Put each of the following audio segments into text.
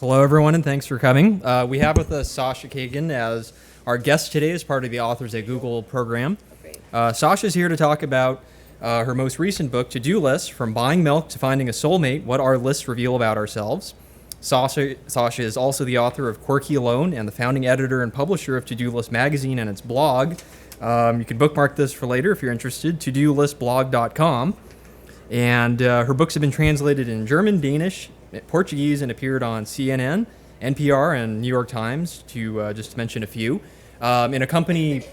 Hello, everyone, and thanks for coming. We have with us Sasha Cagen as our guest today as part of the Authors at Google program. Sasha's here to talk about her most recent book, To-Do Lists, From Buying Milk to Finding a Soulmate, What Our Lists Reveal About Ourselves. Sasha is also the author of Quirkyalone and the founding editor and publisher of To-Do List magazine and its blog. You can bookmark this for later if you're interested, todolistblog.com. And her books have been translated in German, Danish, Portuguese, and appeared on CNN, NPR, and New York Times, to just mention a few. In a company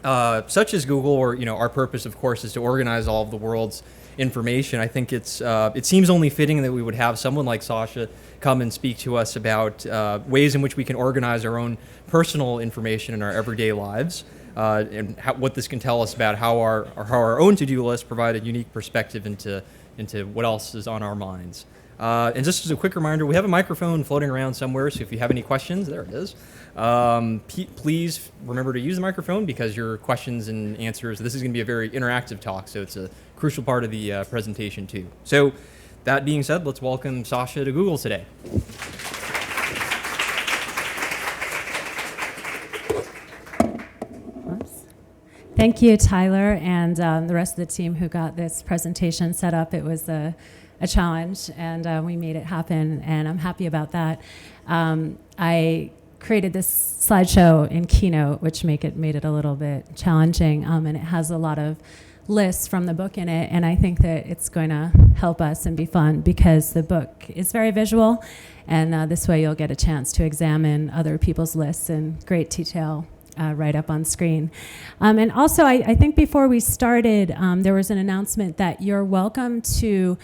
such as Google, or our purpose, of course, is to organize all of the world's information. I think it seems only fitting that we would have someone like Sasha come and speak to us about ways in which we can organize our own personal information in our everyday lives, and what this can tell us about how our own to-do lists provide a unique perspective into what else is on our minds. And just as a quick reminder, we have a microphone floating around somewhere, so if you have any questions, there it is. Please remember to use the microphone, because your questions and answers, this is going to be a very interactive talk, so it's a crucial part of the presentation too. So that being said, let's welcome Sasha to Google today. Thank you, Tyler, and the rest of the team who got this presentation set up. It was a challenge, and we made it happen, and I'm happy about that. I created this slideshow in Keynote, which made it a little bit challenging, and it has a lot of lists from the book in it, and I think that it's going to help us and be fun because the book is very visual, and this way you'll get a chance to examine other people's lists in great detail right up on screen. And also, I think before we started, there was an announcement that you're welcome to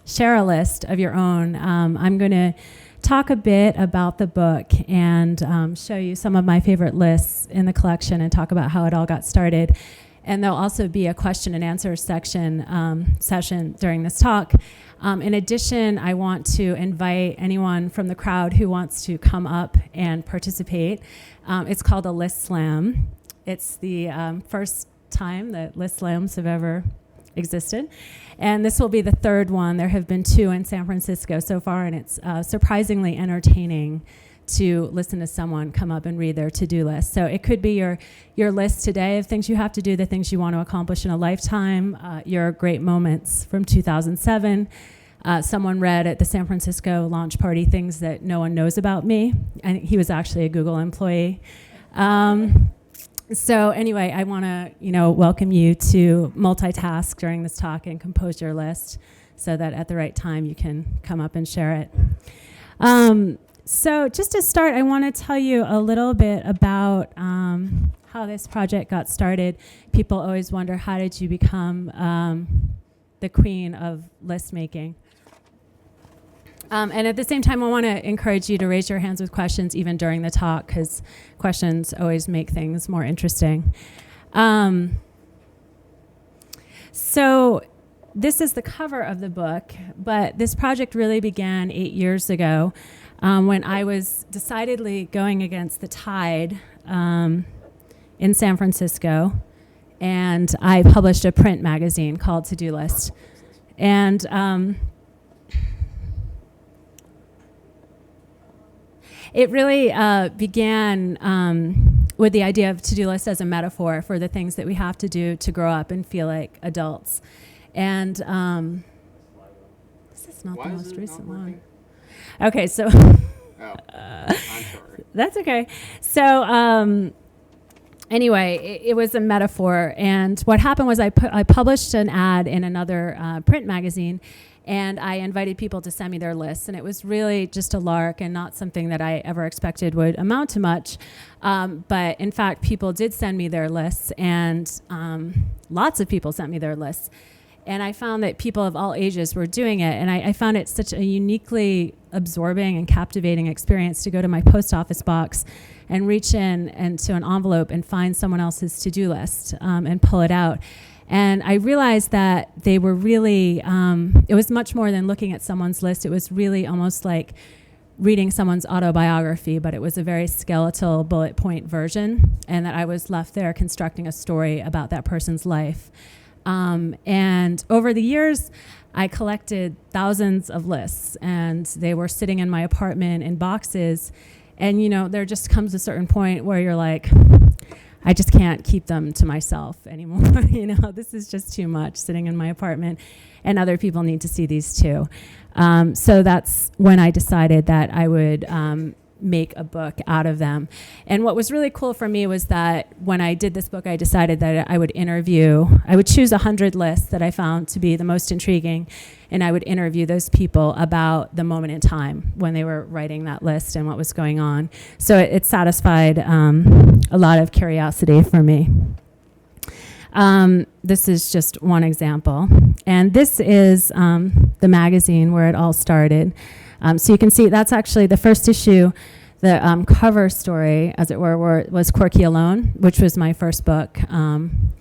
share a list of your own. I'm going to talk a bit about the book and show you some of my favorite lists in the collection and talk about how it all got started. And there'll also be a question and answer session during this talk. In addition, I want to invite anyone from the crowd who wants to come up and participate. It's called a List Slam. It's the first time that List Slams have ever existed. And this will be the third one. There have been 2 in San Francisco so far, and it's surprisingly entertaining to listen to someone come up and read their to-do list. So it could be your list today of things you have to do, the things you want to accomplish in a lifetime, your great moments from 2007. Someone read at the San Francisco launch party things that no one knows about me. And he was actually a Google employee. So anyway, I want to welcome you to multitask during this talk and compose your list so that at the right time you can come up and share it. So just to start, I want to tell you a little bit about how this project got started. People always wonder, how did you become the queen of list making? And at the same time, I want to encourage you to raise your hands with questions even during the talk, because questions always make things more interesting. So this is the cover of the book, but this project really began 8 years ago when I was decidedly going against the tide in San Francisco, and I published a print magazine called To-Do List. And it really began with the idea of to-do list as a metaphor for the things that we have to do to grow up and feel like adults. And this is not the most recent one. Okay, so I'm sorry. That's okay. So anyway, it was a metaphor, and what happened was I published an ad in another print magazine, and I invited people to send me their lists, and it was really just a lark and not something that I ever expected would amount to much. But in fact, people did send me their lists, and lots of people sent me their lists. And I found that people of all ages were doing it, and I found it such a uniquely absorbing and captivating experience to go to my post office box and reach in into an envelope and find someone else's to-do list and pull it out. And I realized that they were really, it was much more than looking at someone's list. It was really almost like reading someone's autobiography, but it was a very skeletal bullet point version, and that I was left there constructing a story about that person's life. And over the years, I collected thousands of lists, and they were sitting in my apartment in boxes. And, there just comes a certain point where you're like, I just can't keep them to myself anymore. This is just too much sitting in my apartment, and other people need to see these too. So that's when I decided that I would make a book out of them. And what was really cool for me was that when I did this book, I decided that I would choose 100 lists that I found to be the most intriguing, and I would interview those people about the moment in time when they were writing that list and what was going on. So it satisfied a lot of curiosity for me. This is just one example. And this is the magazine where it all started. So you can see that's actually the first issue. The cover story, as it were, was Quirkyalone, which was my first book. Then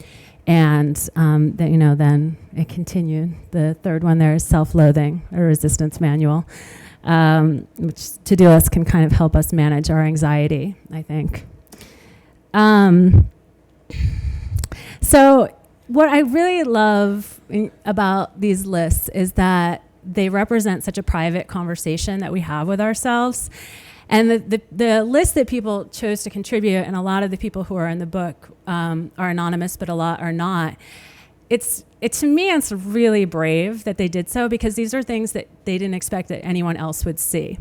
it continued. The third one there is Self-Loathing, a resistance manual, which ToDo List can kind of help us manage our anxiety, I think. So what I really love about these lists is that they represent such a private conversation that we have with ourselves. And the list that people chose to contribute, and a lot of the people who are in the book are anonymous, but a lot are not. To me, it's really brave that they did so, because these are things that they didn't expect that anyone else would see.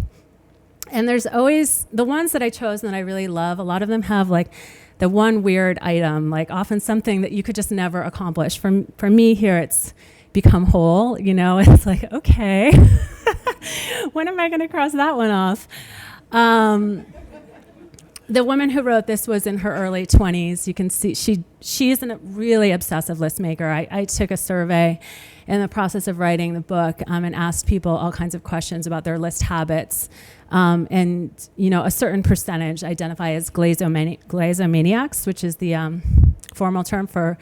And there's always, the ones that I chose and that I really love, a lot of them have like the one weird item, like often something that you could just never accomplish. For me here, it's become whole, it's like, okay, when am I going to cross that one off? The woman who wrote this was in her early 20s. You can see she's a really obsessive list maker. I took a survey in the process of writing the book and asked people all kinds of questions about their list habits. And a certain percentage identify as glazomaniacs, which is the formal term for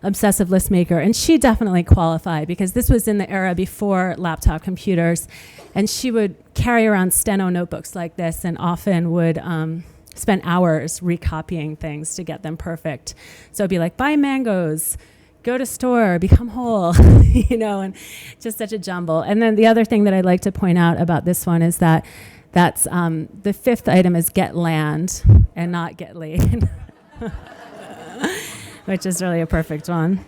obsessive list maker. And she definitely qualified, because this was in the era before laptop computers. And she would carry around steno notebooks like this, and often would spend hours recopying things to get them perfect. So it'd be like, buy mangoes, go to store, become whole, and just such a jumble. And then the other thing that I'd like to point out about this one is that that's the fifth item is get land and not get laid, which is really a perfect one.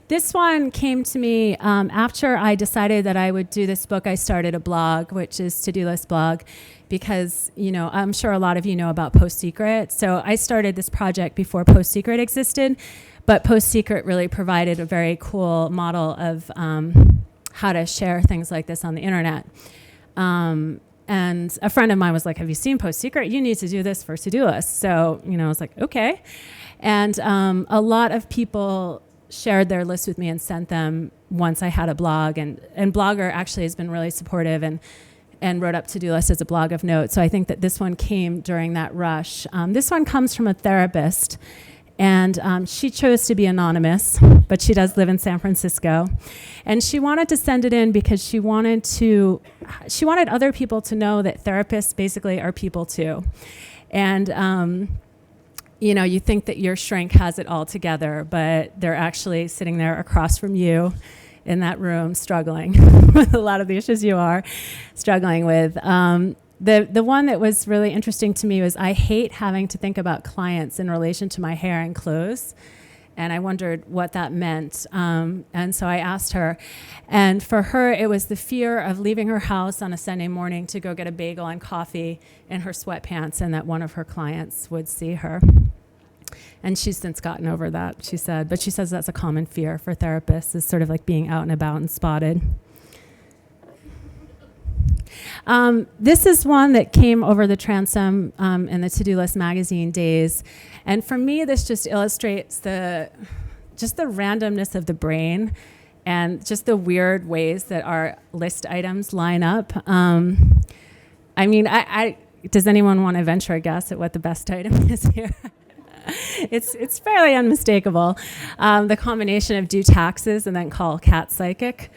This one came to me after I decided that I would do this book. I started a blog, which is ToDo List blog, because I'm sure a lot of you know about Post Secret. So I started this project before Post Secret existed, but Post Secret really provided a very cool model of how to share things like this on the internet. And a friend of mine was like, have you seen Post Secret? You need to do this for ToDo List. So I was like, okay. And a lot of people shared their lists with me and sent them once I had a blog. And Blogger actually has been really supportive and wrote up ToDo List as a blog of notes. So I think that this one came during that rush. This one comes from a therapist, and she chose to be anonymous, but she does live in San Francisco. And she wanted to send it in because she wanted other people to know that therapists basically are people too. And you think that your shrink has it all together, but they're actually sitting there across from you in that room struggling with a lot of the issues you are struggling with. The one that was really interesting to me was I hate having to think about clients in relation to my hair and clothes. And I wondered what that meant. And so I asked her. And for her, it was the fear of leaving her house on a Sunday morning to go get a bagel and coffee in her sweatpants, and that one of her clients would see her. And she's since gotten over that, she said. But she says that's a common fear for therapists, is sort of like being out and about and spotted. This is one that came over the transom in the ToDo List magazine days. And for me, this just illustrates the randomness of the brain and just the weird ways that our list items line up. Does anyone want to venture a guess at what the best item is here? It's fairly unmistakable. The combination of do taxes and then call cat psychic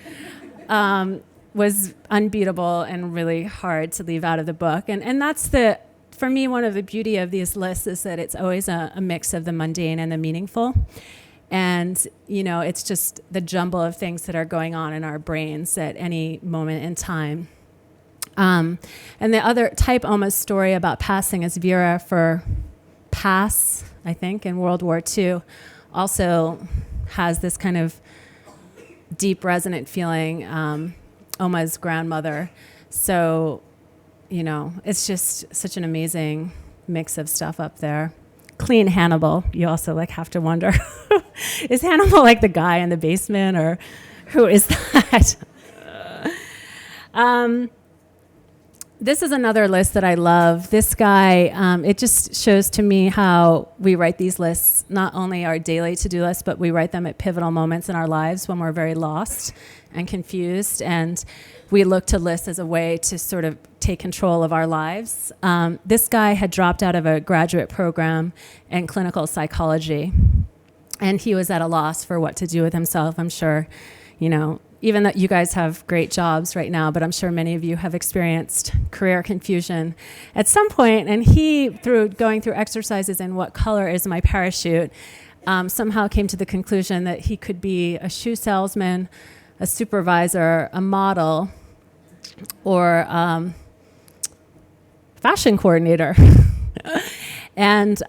was unbeatable and really hard to leave out of the book. And that's for me, one of the beauty of these lists is that it's always a mix of the mundane and the meaningful. And, it's just the jumble of things that are going on in our brains at any moment in time. And the other type Oma's story about passing as Vera for pass, I think, in World War II, also has this kind of deep resonant feeling, Oma's grandmother. So, it's just such an amazing mix of stuff up there. Clean Hannibal. You also have to wonder, is Hannibal the guy in the basement, or who is that? This is another list that I love. This guy, it just shows to me how we write these lists, not only our daily to-do lists, but we write them at pivotal moments in our lives when we're very lost and confused. And we look to lists as a way to sort of take control of our lives. This guy had dropped out of a graduate program in clinical psychology, and he was at a loss for what to do with himself. I'm sure, even though you guys have great jobs right now, but I'm sure many of you have experienced career confusion at some point. And he, through going through exercises in what color is my parachute, somehow came to the conclusion that he could be a shoe salesman, a supervisor, a model, or fashion coordinator. And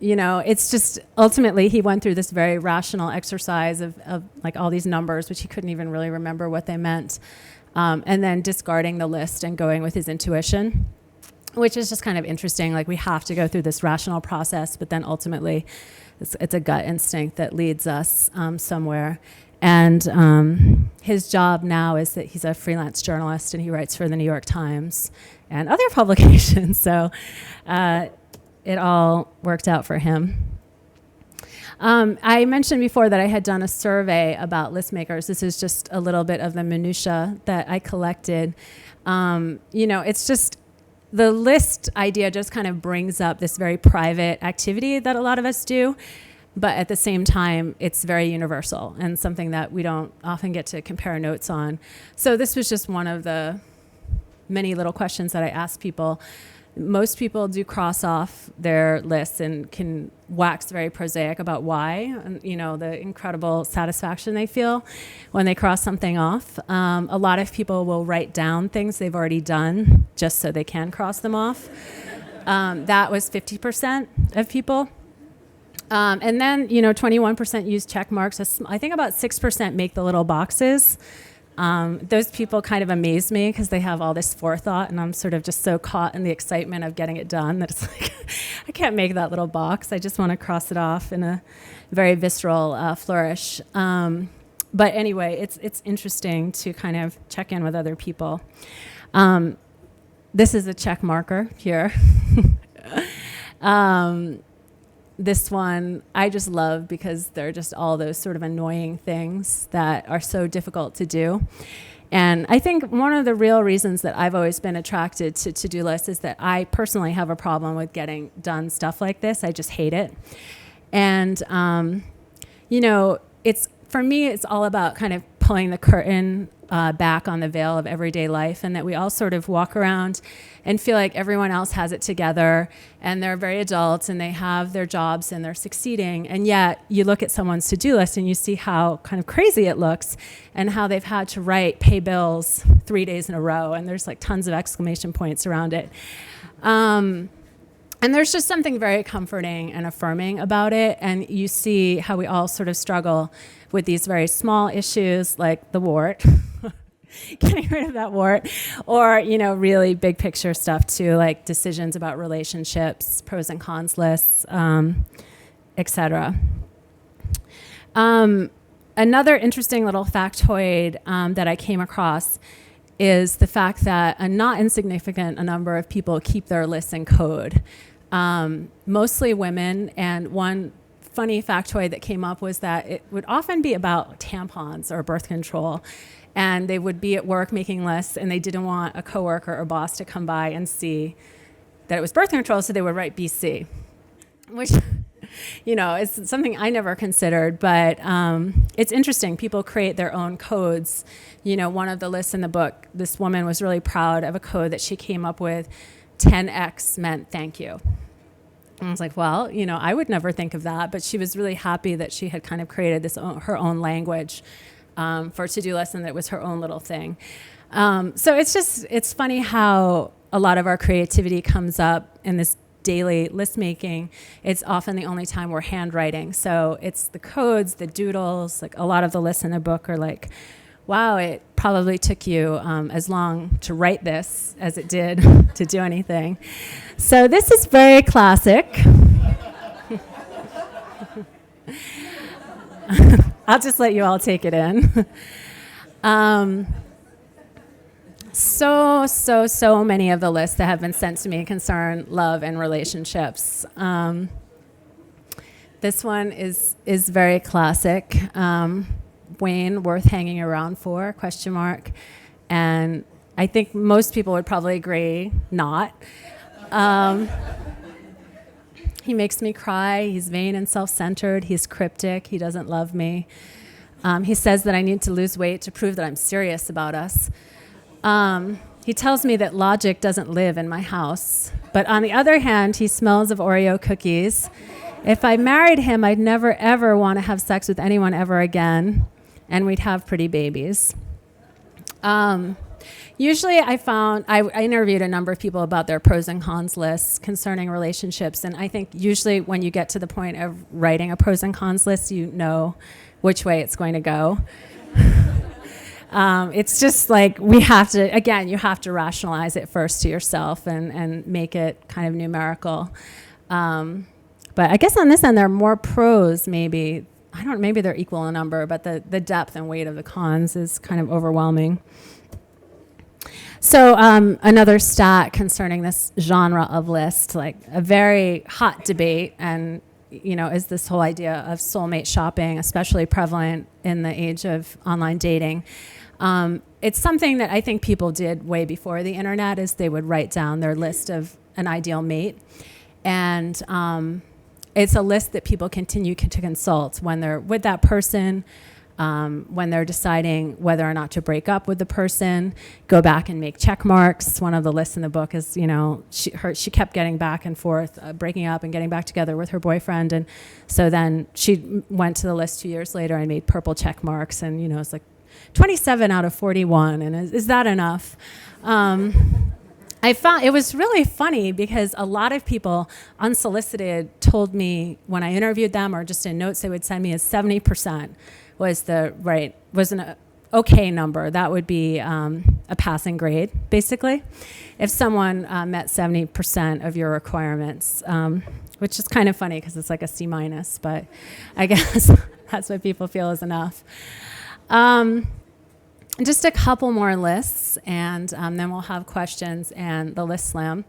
it's just ultimately he went through this very rational exercise of all these numbers, which he couldn't even really remember what they meant, and then discarding the list and going with his intuition, which is just kind of interesting. We have to go through this rational process, but then ultimately it's a gut instinct that leads us somewhere. And his job now is that he's a freelance journalist, and he writes for the New York Times and other publications. So it all worked out for him. I mentioned before that I had done a survey about list makers. This is just a little bit of the minutia that I collected. It's just the list idea just kind of brings up this very private activity that a lot of us do. But at the same time, it's very universal and something that we don't often get to compare notes on. So this was just one of the many little questions that I asked people. Most people do cross off their lists and can wax very prosaic about why, and, the incredible satisfaction they feel when they cross something off. A lot of people will write down things they've already done just so they can cross them off. That was 50% of people. And then, 21% use check marks. I think about 6% make the little boxes. Those people kind of amaze me because they have all this forethought, and I'm sort of just so caught in the excitement of getting it done that it's I can't make that little box. I just want to cross it off in a very visceral flourish. But anyway, it's interesting to kind of check in with other people. This is a check marker here. This one I just love because they're just all those sort of annoying things that are so difficult to do. And I think one of the real reasons that I've always been attracted to to-do lists is that I personally have a problem with getting done stuff like this. I just hate it. And, it's for me, it's all about kind of pulling the curtain back on the veil of everyday life, and that we all sort of walk around and feel like everyone else has it together and they're very adults and they have their jobs and they're succeeding. And yet you look at someone's to-do list and you see how kind of crazy it looks and how they've had to pay bills 3 days in a row, and there's tons of exclamation points around it. And there's just something very comforting and affirming about it. And you see how we all sort of struggle with these very small issues like the wart, getting rid of that wart, or, really big picture stuff too, like decisions about relationships, pros and cons lists, etc. Another interesting little factoid that I came across is the fact that a not insignificant number of people keep their lists in code. Mostly women, and one funny factoid that came up was that it would often be about tampons or birth control, and they would be at work making lists and they didn't want a coworker or boss to come by and see that it was birth control, so they would write BC, which is something I never considered, but it's interesting. People create their own codes. One of the lists in the book, this woman was really proud of a code that she came up with 10x meant thank you. And I was like, well, I would never think of that. But she was really happy that she had kind of created her own language for to-do list, and that it was her own little thing. So it's funny how a lot of our creativity comes up in this daily list making. It's often the only time we're handwriting. So it's the codes, the doodles, like a lot of the lists in the book are like, wow, it probably took you as long to write this as it did to do anything. So this is very classic. I'll just let you all take it in. So many of the lists that have been sent to me concern love and relationships. This one is very classic. Wayne, worth hanging around for, ? And I think most people would probably agree not. He makes me cry. He's vain and self-centered. He's cryptic. He doesn't love me. He says that I need to lose weight to prove that I'm serious about us. He tells me that logic doesn't live in my house. But on the other hand, he smells of Oreo cookies. If I married him, I'd never, ever want to have sex with anyone ever again. And we'd have pretty babies. Usually I interviewed a number of people about their pros and cons lists concerning relationships. And I think usually when you get to the point of writing a pros and cons list, you know which way it's going to go. It's just like you have to rationalize it first to yourself and make it kind of numerical. But I guess on this end, there are more pros maybe. Maybe they're equal in number, but the depth and weight of the cons is kind of overwhelming. So another stat concerning this genre of list, like a very hot debate, and is this whole idea of soulmate shopping, especially prevalent in the age of online dating. It's something that I think people did way before the internet, is they would write down their list of an ideal mate. And it's a list that people continue to consult when they're with that person, when they're deciding whether or not to break up with the person, go back and make check marks. One of the lists in the book is, she kept getting back and forth, breaking up and getting back together with her boyfriend. And so then she went to the list 2 years later and made purple check marks. And, it's like 27 out of 41. And is that enough? I found it was really funny because a lot of people unsolicited told me when I interviewed them, or just in notes they would send me, is 70% was an okay number. That would be a passing grade, basically, if someone met 70% of your requirements, which is kind of funny because it's like a C-, but I guess that's what people feel is enough. Just a couple more lists, and then we'll have questions and the list slam.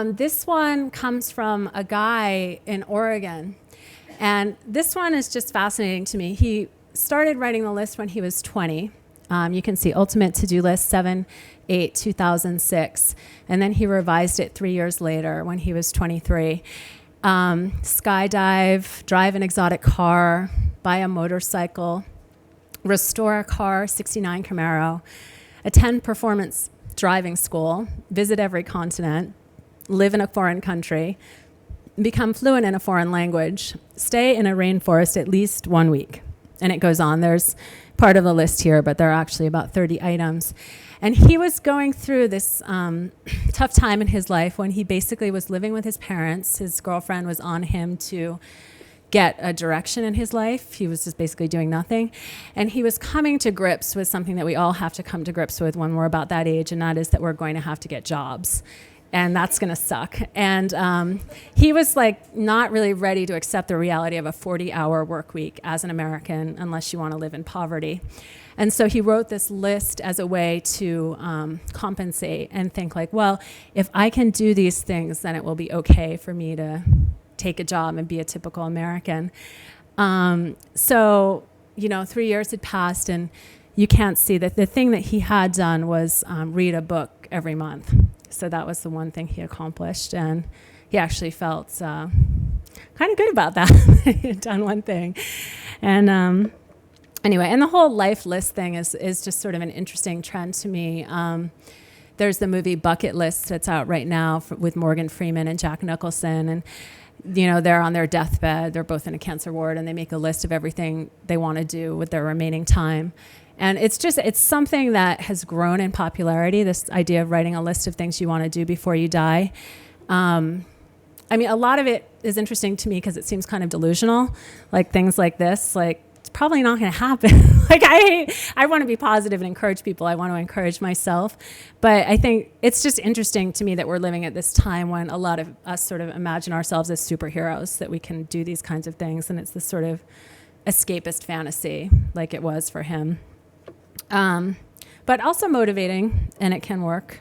This one comes from a guy in Oregon, and this one is just fascinating to me. He started writing the list when he was 20. You can see Ultimate To-Do List 7/8/2006, and then he revised it 3 years later when he was 23. Skydive, drive an exotic car, buy a motorcycle, restore a car, 69 Camaro, attend performance driving school, visit every continent, live in a foreign country, become fluent in a foreign language, stay in a rainforest at least 1 week. And it goes on. There's part of the list here, but there are actually about 30 items. And he was going through this tough time in his life when he basically was living with his parents. His girlfriend was on him to get a direction in his life. He was just basically doing nothing. And he was coming to grips with something that we all have to come to grips with when we're about that age, and that is that we're going to have to get jobs. And that's going to suck. And he was like not really ready to accept the reality of a 40-hour work week as an American, unless you want to live in poverty. And so he wrote this list as a way to compensate and think like, well, if I can do these things, then it will be okay for me to take a job and be a typical American. So, 3 years had passed, and you can't see that the thing that he had done was read a book every month. So that was the one thing he accomplished, and he actually felt kind of good about that. He had done one thing. And anyway, and the whole life list thing is just sort of an interesting trend to me. there's the movie Bucket List that's out right now with Morgan Freeman and Jack Nicholson. And, they're on their deathbed. They're both in a cancer ward, and they make a list of everything they want to do with their remaining time. And it's something that has grown in popularity, this idea of writing a list of things you want to do before you die. A lot of it is interesting to me because it seems kind of delusional, like things like this, like it's probably not going to happen. I want to be positive and encourage people. I want to encourage myself. But I think it's just interesting to me that we're living at this time when a lot of us sort of imagine ourselves as superheroes, that we can do these kinds of things. And it's this sort of escapist fantasy like it was for him. But also motivating, and it can work.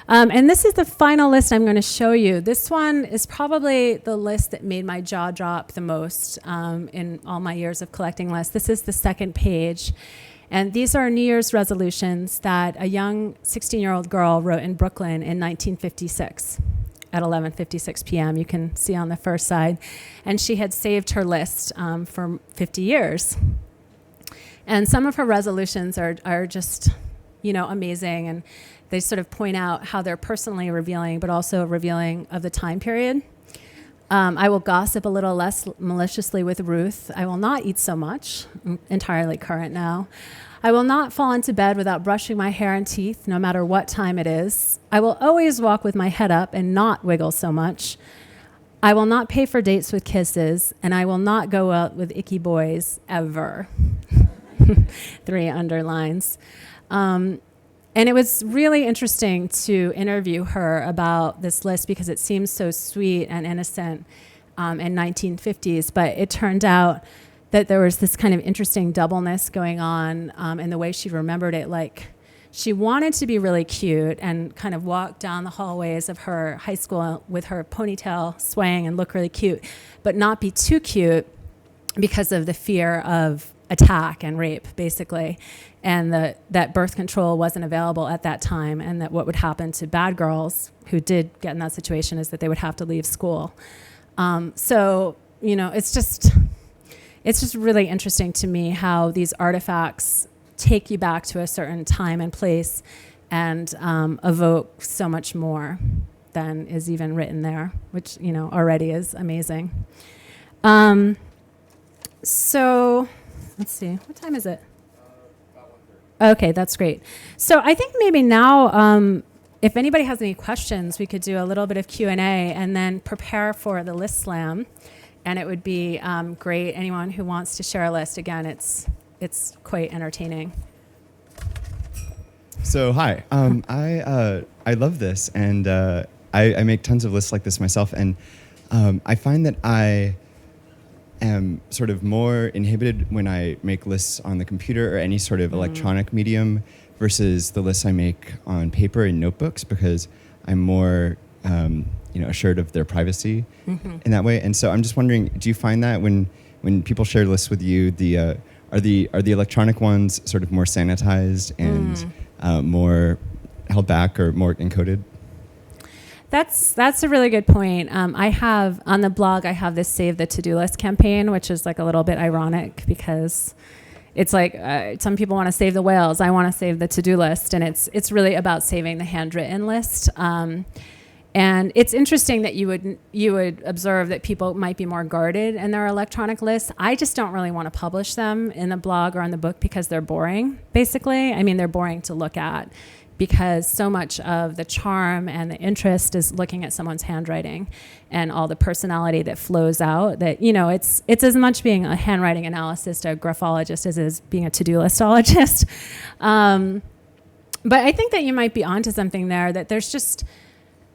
And this is the final list I'm going to show you. This one is probably the list that made my jaw drop the most in all my years of collecting lists. This is the second page. And these are New Year's resolutions that a young 16-year-old girl wrote in Brooklyn in 1956 at 11:56 p.m. You can see on the first side. And she had saved her list for 50 years. And some of her resolutions are just, amazing. And they sort of point out how they're personally revealing, but also revealing of the time period. I will gossip a little less maliciously with Ruth. I will not eat so much. I'm entirely current now. I will not fall into bed without brushing my hair and teeth, no matter what time it is. I will always walk with my head up and not wiggle so much. I will not pay for dates with kisses, and I will not go out with icky boys ever. 3 underlines. And it was really interesting to interview her about this list because it seems so sweet and innocent in 1950s, but it turned out that there was this kind of interesting doubleness going on in the way she remembered it. Like, she wanted to be really cute and kind of walk down the hallways of her high school with her ponytail swaying and look really cute, but not be too cute because of the fear of attack and rape, basically, and that birth control wasn't available at that time, and that what would happen to bad girls who did get in that situation is that they would have to leave school. It's just really interesting to me how these artifacts take you back to a certain time and place and evoke so much more than is even written there, which already is amazing. So let's see, what time is it? Okay, that's great. So I think maybe now, if anybody has any questions, we could do a little bit of Q&A and then prepare for the list slam. And it would be great. Anyone who wants to share a list, again, it's quite entertaining. So hi, I love this, and I make tons of lists like this myself, and I find that I am sort of more inhibited when I make lists on the computer or any sort of electronic medium versus the lists I make on paper and notebooks, because I'm more assured of their privacy in that way. And so I'm just wondering, do you find that when people share lists with you, are the electronic ones sort of more sanitized and more held back or more encoded? That's a really good point. I have on the blog, I have this Save the To-Do List campaign, which is like a little bit ironic because it's like some people want to save the whales. I want to save the to-do list, and it's really about saving the handwritten list. And it's interesting that you would observe that people might be more guarded in their electronic lists. I just don't really want to publish them in the blog or on the book because they're boring, basically. I mean, they're boring to look at, because so much of the charm and the interest is looking at someone's handwriting and all the personality that flows out, that, it's as much being a handwriting analyst, a graphologist, as is being a to-do listologist. But I think that you might be onto something there, that there's just,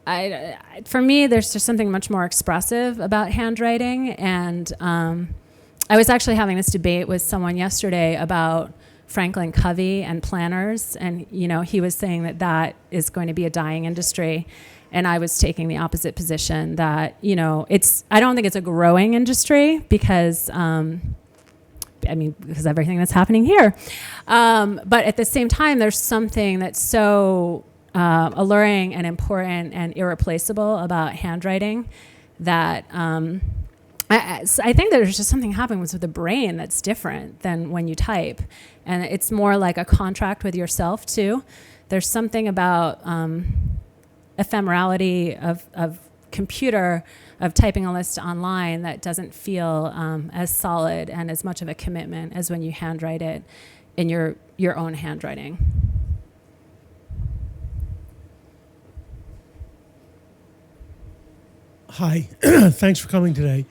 for me, there's just something much more expressive about handwriting. And I was actually having this debate with someone yesterday about Franklin Covey and planners, and he was saying that is going to be a dying industry, and I was taking the opposite position, that I don't think it's a growing industry because because everything that's happening here, but at the same time there's something that's so alluring and important and irreplaceable about handwriting that I think there's just something happening with the brain that's different than when you type. And it's more like a contract with yourself, too, there's something about ephemerality of computer, of typing a list online that doesn't feel as solid and as much of a commitment as when you handwrite it in your own handwriting. Hi, thanks for coming today.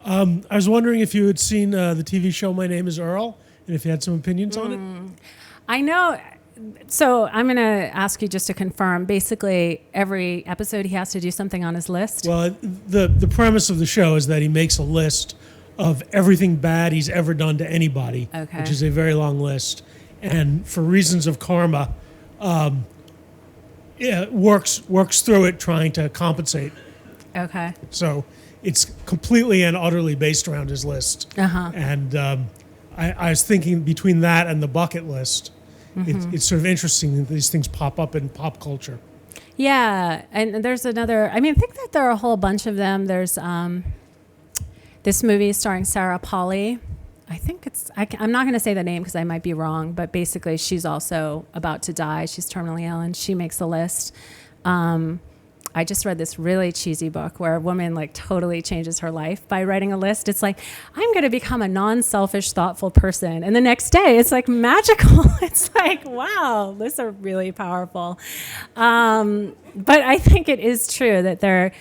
I was wondering if you had seen the TV show My Name is Earl, and if you had some opinions on it. I know. So I'm going to ask you just to confirm. Basically, every episode he has to do something on his list. Well, the premise of the show is that he makes a list of everything bad he's ever done to anybody, Okay. which is a very long list. And for reasons of karma, works through it trying to compensate. Okay. So it's completely and utterly based around his list. Uh-huh. And I was thinking between that and the bucket list, it's sort of interesting that these things pop up in pop culture. Yeah, and there's another. I mean, I think that there are a whole bunch of them. There's this movie starring Sarah Polley. I think it's. I'm not going to say the name because I might be wrong, but basically, she's also about to die. She's terminally ill, and she makes a list. I just read this really cheesy book where a woman like totally changes her life by writing a list. It's like, I'm going to become a non-selfish, thoughtful person. And the next day it's like magical. It's like, wow, lists are really powerful. But I think it is true that they're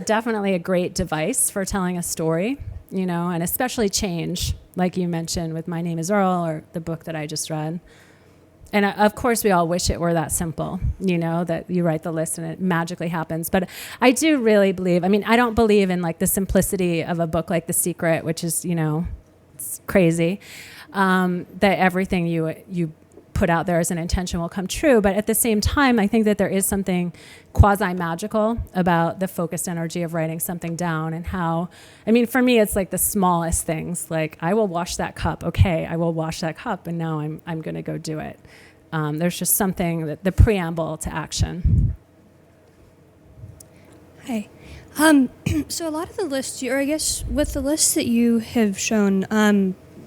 definitely a great device for telling a story, you know, and especially change, like you mentioned with My Name is Earl or the book that I just read. And of course, we all wish it were that simple, you know, that you write the list and it magically happens. But I do really believe, I mean, I don't believe in like the simplicity of a book like The Secret, which is, you know, it's crazy, that everything you put out there as an intention will come true. But at the same time, I think that there is something quasi-magical about the focused energy of writing something down and how, I mean, for me, it's like the smallest things. Like, I will wash that cup. Okay, I will wash that cup. And now I'm going to go do it. There's just something, that the preamble to action. Hi. So a lot of the lists, or I guess with the lists that you have shown,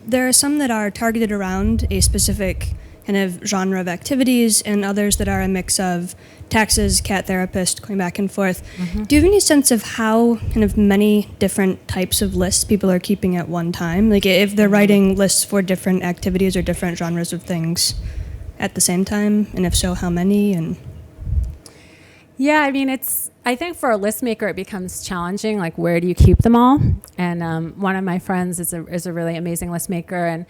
there are some that are targeted around a specific kind of genre of activities and others that are a mix of taxes, cat therapist, going back and forth. Mm-hmm. Do you have any sense of how kind of many different types of lists people are keeping at one time? Like if they're writing lists for different activities or different genres of things at the same time, and if so, how many? And yeah, I mean, I think for a list maker, it becomes challenging. Like, where do you keep them all? And one of my friends is a really amazing list maker, and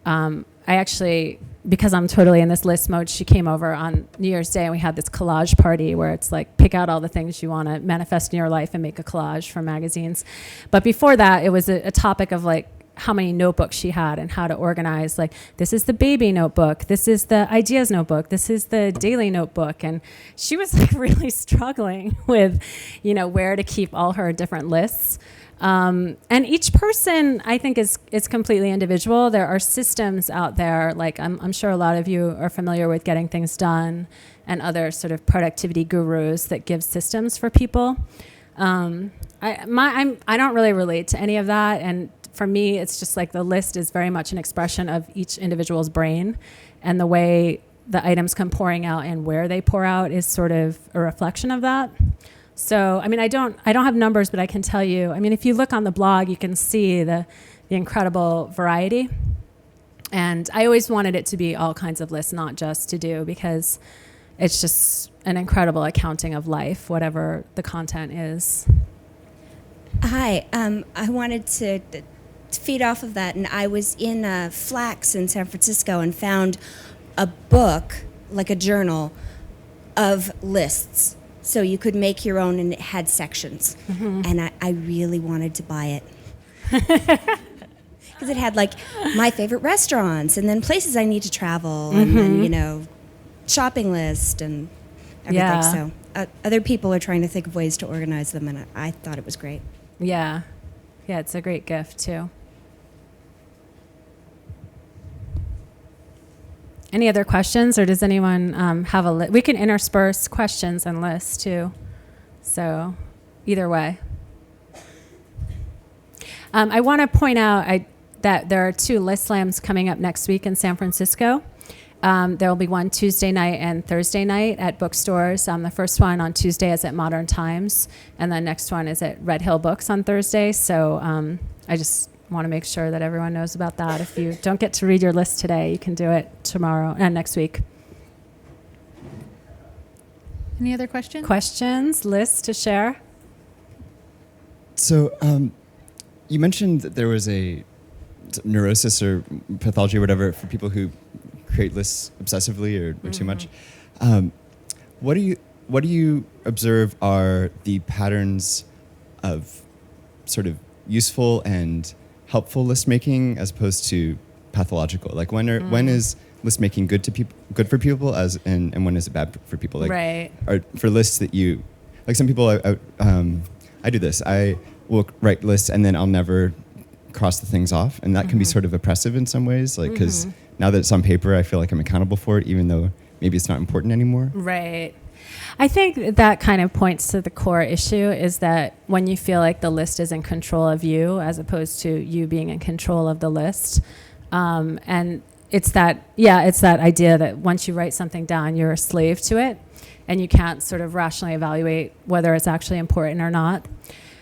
I actually, because I'm totally in this list mode, she came over on New Year's Day and we had this collage party where it's like, pick out all the things you want to manifest in your life and make a collage from magazines. But before that, it was a topic of like how many notebooks she had and how to organize. Like, this is the baby notebook. This is the ideas notebook. This is the daily notebook. And she was like really struggling with, you know, where to keep all her different lists. And each person, I think, is completely individual. There are systems out there, like I'm sure a lot of you are familiar with Getting Things Done and other sort of productivity gurus that give systems for people. I don't really relate to any of that, and for me, it's just like the list is very much an expression of each individual's brain, and the way the items come pouring out and where they pour out is sort of a reflection of that. So, I mean, I don't have numbers, but I can tell you, I mean, if you look on the blog, you can see the incredible variety. And I always wanted it to be all kinds of lists, not just to do, because it's just an incredible accounting of life, whatever the content is. Hi, I wanted to feed off of that, and I was in Flax in San Francisco and found a book, like a journal, of lists. So you could make your own, and it had sections. Mm-hmm. And I really wanted to buy it. Because it had, like, my favorite restaurants, and then places I need to travel, and then, you know, shopping list, and everything. Yeah. So other people are trying to think of ways to organize them, and I thought it was great. Yeah. Yeah, it's a great gift, too. Any other questions, or does anyone have a list? We can intersperse questions and lists, too. So either way. I want to point out that there are 2 list slams coming up next week in San Francisco. There will be one Tuesday night and Thursday night at bookstores. The first one on Tuesday is at Modern Times, and the next one is at Red Hill Books on Thursday. So I just want to make sure that everyone knows about that. If you don't get to read your list today, you can do it tomorrow and next week. Any other questions? Questions, lists to share? So you mentioned that there was a neurosis or pathology or whatever for people who create lists obsessively or too much. What do you observe are the patterns of sort of useful and helpful list making as opposed to pathological? Like when is list making good for people and when is it bad for people? Like, right. Or for lists that you like, some people I do this. I will write lists and then I'll never cross the things off, and that can be sort of oppressive in some ways, like because now that it's on paper I feel like I'm accountable for it even though maybe it's not important anymore. Right. I think that kind of points to the core issue, is that when you feel like the list is in control of you as opposed to you being in control of the list, and it's that idea that once you write something down you're a slave to it and you can't sort of rationally evaluate whether it's actually important or not.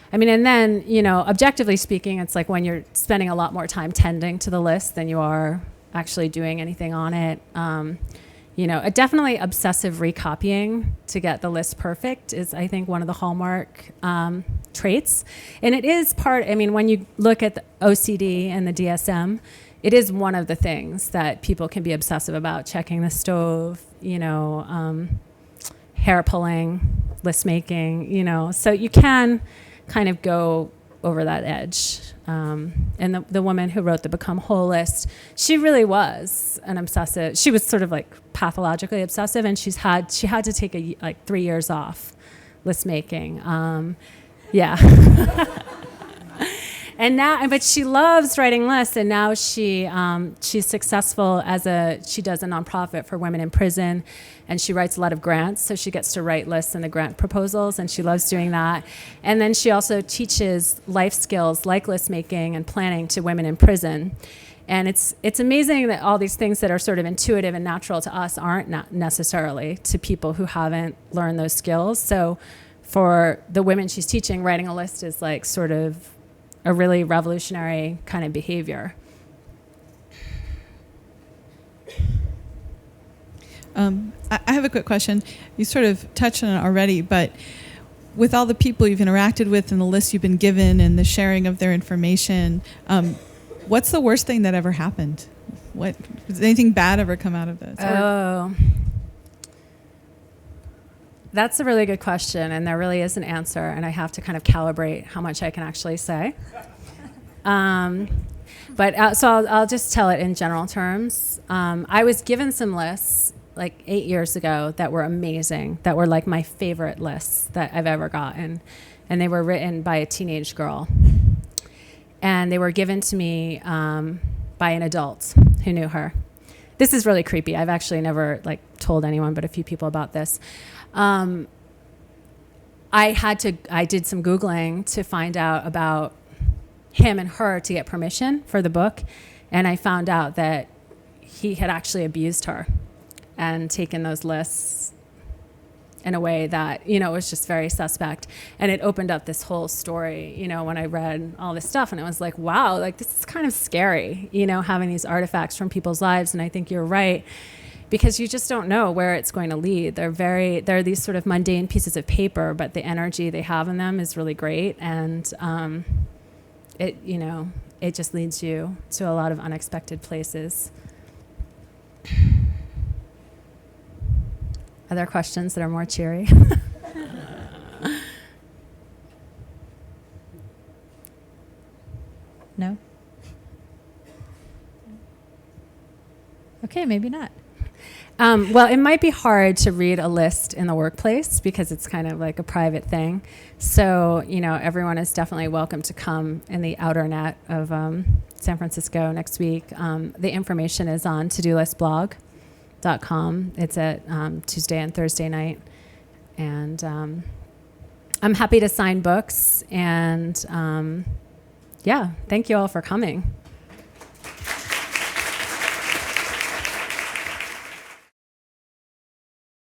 I mean, and then, objectively speaking, it's like when you're spending a lot more time tending to the list than you are actually doing anything on it. Definitely obsessive recopying to get the list perfect is, I think, one of the hallmark traits. And it is when you look at the OCD and the DSM, it is one of the things that people can be obsessive about: checking the stove, hair pulling, list making, so you can kind of go over that edge. And the woman who wrote the Become Whole list, she really was an obsessive. She was sort of like pathologically obsessive, and she had to take 3 years off list making. And now, but she loves writing lists, and now she's successful she does a nonprofit for women in prison, and she writes a lot of grants, so she gets to write lists in the grant proposals, and she loves doing that. And then she also teaches life skills like list making and planning to women in prison. And it's amazing that all these things that are sort of intuitive and natural to us aren't not necessarily to people who haven't learned those skills. So for the women she's teaching, writing a list is like sort of a really revolutionary kind of behavior. I have a quick question. You sort of touched on it already, but with all the people you've interacted with and the lists you've been given and the sharing of their information, what's the worst thing that ever happened? Did anything bad ever come out of this? Oh, that's a really good question, and there really is an answer, and I have to kind of calibrate how much I can actually say. So I'll just tell it in general terms. I was given some lists like 8 years ago that were amazing, that were like my favorite lists that I've ever gotten, and they were written by a teenage girl. And they were given to me by an adult who knew her. This is really creepy. I've actually never told anyone but a few people about this. I did some Googling to find out about him and her to get permission for the book. And I found out that he had actually abused her and taken those lists in a way that, was just very suspect. And it opened up this whole story, when I read all this stuff, and it was like, wow, this is kind of scary, having these artifacts from people's lives. And I think you're right, because you just don't know where it's going to lead. They're these sort of mundane pieces of paper, but the energy they have in them is really great. And it just leads you to a lot of unexpected places. Other questions that are more cheery? No? Okay, maybe not. Well, it might be hard to read a list in the workplace because it's kind of like a private thing. So, everyone is definitely welcome to come in the outer net of San Francisco next week. The information is on todolistblog.com. It's at Tuesday and Thursday night. And I'm happy to sign books. And thank you all for coming.